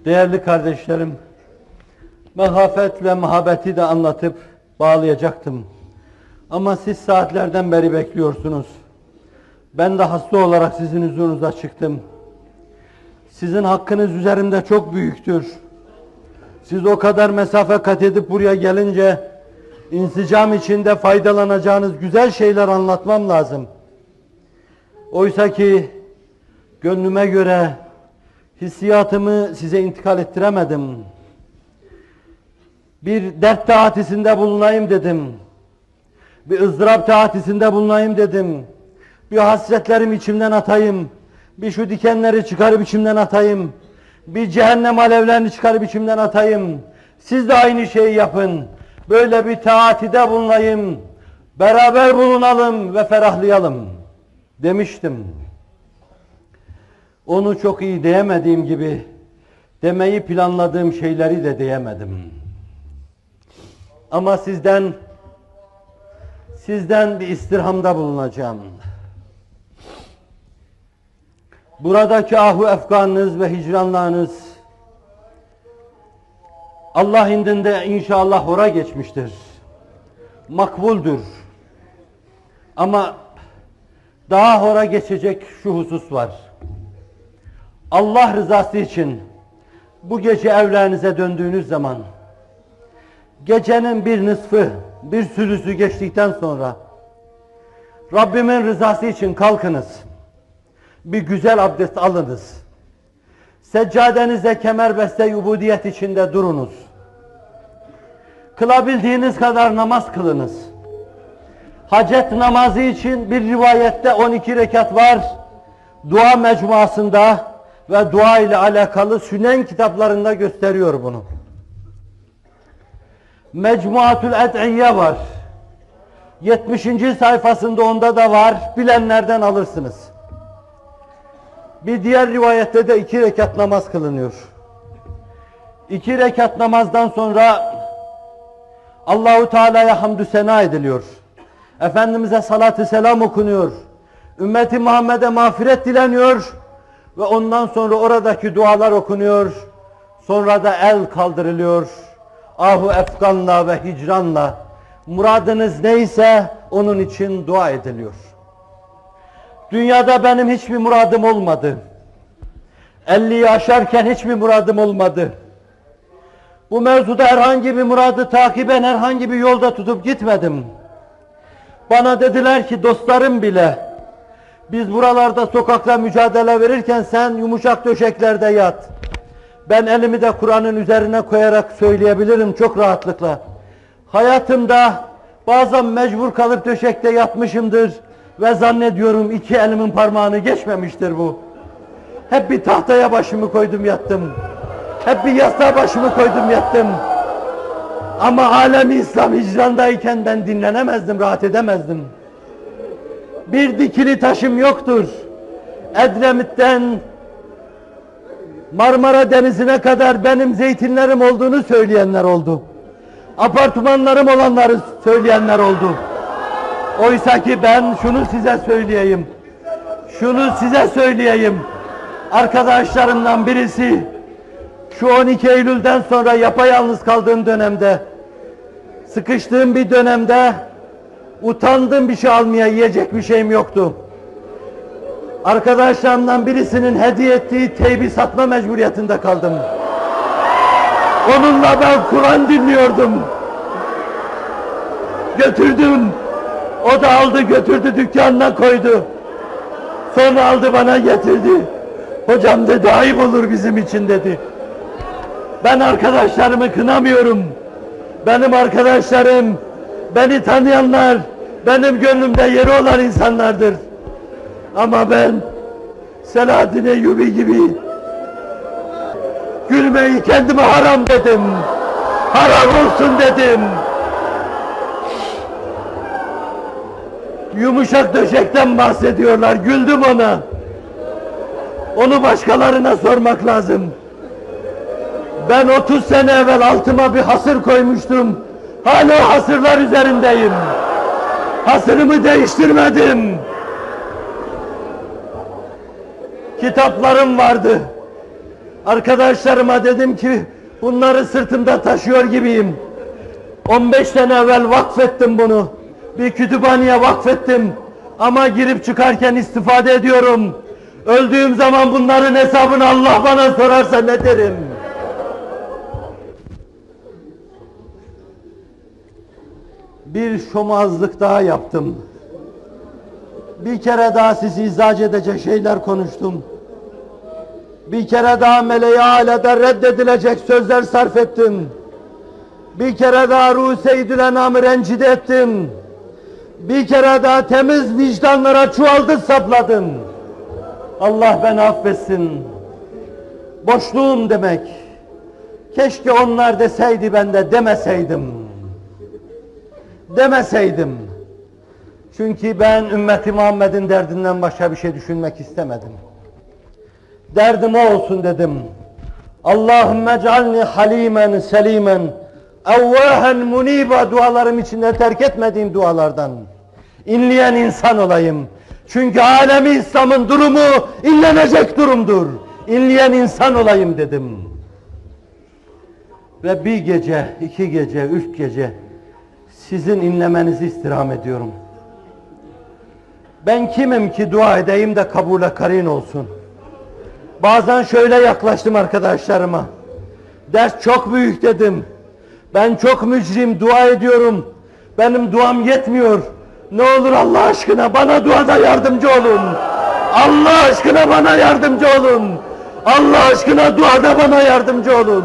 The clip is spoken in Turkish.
Değerli kardeşlerim, mehafet ve muhabbeti de anlatıp bağlayacaktım. Ama siz saatlerden beri bekliyorsunuz. Ben de hasta olarak sizin huzurunuza çıktım. Sizin hakkınız üzerimde çok büyüktür. Siz o kadar mesafe kat edip buraya gelince insicam içinde faydalanacağınız güzel şeyler anlatmam lazım. Oysa ki gönlüme göre hissiyatımı size intikal ettiremedim. Bir dert taatisinde bulunayım dedim. Bir ızdırap taatisinde bulunayım dedim. Bir hasretlerimi içimden atayım. Bir şu dikenleri çıkarıp içimden atayım. Bir cehennem alevlerini çıkarıp içimden atayım. Siz de aynı şeyi yapın. Böyle bir taatide bulunayım. Beraber bulunalım ve ferahlayalım demiştim. Onu çok iyi diyemediğim gibi demeyi planladığım şeyleri de diyemedim. Ama sizden bir istirhamda bulunacağım. Buradaki ahu efkanınız ve hicranlarınız Allah indinde inşallah hora geçmiştir. Makbuldür. Ama daha hora geçecek şu husus var. Allah rızası için bu gece evlerinize döndüğünüz zaman gecenin bir nısfı, bir sülüsü geçtikten sonra Rabbimin rızası için kalkınız. Bir güzel abdest alınız. Seccadenize kemerbeste ubudiyet içinde durunuz. Kılabildiğiniz kadar namaz kılınız. Hacet namazı için bir rivayette 12 rekat var. Dua mecmuasında ve dua ile alakalı Sünen kitaplarında gösteriyor bunu. Mecmuatül Ed'iyye var. 70. sayfasında onda da var. Bilenlerden alırsınız. Bir diğer rivayette de 2 rekat namaz kılınıyor. 2 rekat namazdan sonra Allahu Teala'ya hamdü sena ediliyor. Efendimiz'e salatü selam okunuyor. Ümmeti Muhammed'e mağfiret dileniyor ve ondan sonra oradaki dualar okunuyor. Sonra da el kaldırılıyor. Ahu efkanla ve hicranla muradınız neyse onun için dua ediliyor. Dünyada benim hiçbir muradım olmadı. 50'yi aşarken hiçbir muradım olmadı. Bu mevzuda herhangi bir muradı takiben herhangi bir yolda tutup gitmedim. Bana dediler ki dostlarım bile, biz buralarda sokakla mücadele verirken sen yumuşak döşeklerde yat. Ben elimi de Kur'an'ın üzerine koyarak söyleyebilirim çok rahatlıkla. Hayatımda bazen mecbur kalıp döşekte yatmışımdır ve zannediyorum 2 elimin parmağını geçmemiştir bu. Hep bir tahtaya başımı koydum yattım. Hep bir yastığa başımı koydum yattım. Ama alem-i İslam hicrandayken ben dinlenemezdim, rahat edemezdim. Bir dikili taşım yoktur. Edremit'ten Marmara Denizi'ne kadar benim zeytinlerim olduğunu söyleyenler oldu. Apartmanlarım olanları söyleyenler oldu. Oysa ki ben şunu size söyleyeyim. Arkadaşlarımdan birisi şu 12 Eylül'den sonra yapayalnız kaldığım dönemde, sıkıştığım bir dönemde utandım, bir şey almaya, yiyecek bir şeyim yoktu. Arkadaşlarımdan birisinin hediye ettiği teybi satma mecburiyetinde kaldım. Onunla ben Kur'an dinliyordum. Götürdüm. O da aldı götürdü dükkanına koydu. Sonra aldı bana getirdi. Hocam dedi ayıp olur bizim için dedi. Ben arkadaşlarımı kınamıyorum. Benim arkadaşlarım, beni tanıyanlar, benim gönlümde yeri olan insanlardır. Ama ben Selahaddin Eyyubi gibi gülmeyi kendime haram dedim. Haram olsun dedim. Yumuşak döşekten bahsediyorlar. Güldüm ona. Onu başkalarına sormak lazım. Ben 30 sene evvel altıma bir hasır koymuştum. Hala hasırlar üzerindeyim. Hasırımı değiştirmedim. Kitaplarım vardı. Arkadaşlarıma dedim ki bunları sırtımda taşıyor gibiyim. 15 sene evvel vakfettim bunu. Bir kütüphaneye vakfettim. Ama girip çıkarken istifade ediyorum. Öldüğüm zaman bunların hesabını Allah bana sorarsa ne derim? Bir şomazlık daha yaptım. Bir kere daha sizi izah edecek şeyler konuştum. Bir kere daha meleği alede reddedilecek sözler sarf ettim. Bir kere daha ruh seyyidül enamı rencide ettim. Bir kere daha temiz vicdanlara çuvaldı sapladım. Allah beni affetsin. Boşluğum demek. Keşke onlar deseydi, ben de demeseydim. Demeseydim. Çünkü ben ümmeti Muhammed'in derdinden başka bir şey düşünmek istemedim. Derdim o olsun dedim. Allahümme cealni halimen selimen evvahen muniba dualarım içinde terk etmediğim dualardan inleyen insan olayım. Çünkü alemi İslam'ın durumu inlenecek durumdur. İnleyen insan olayım dedim. Ve bir gece, 2 gece, 3 gece sizin inlemenizi istirham ediyorum. Ben kimim ki dua edeyim de kabule karin olsun. Bazen şöyle yaklaştım arkadaşlarıma. Ders çok büyük dedim. Ben çok mücrim, dua ediyorum. Benim duam yetmiyor. Ne olur Allah aşkına bana duada yardımcı olun. Allah aşkına bana yardımcı olun. Allah aşkına duada bana yardımcı olun.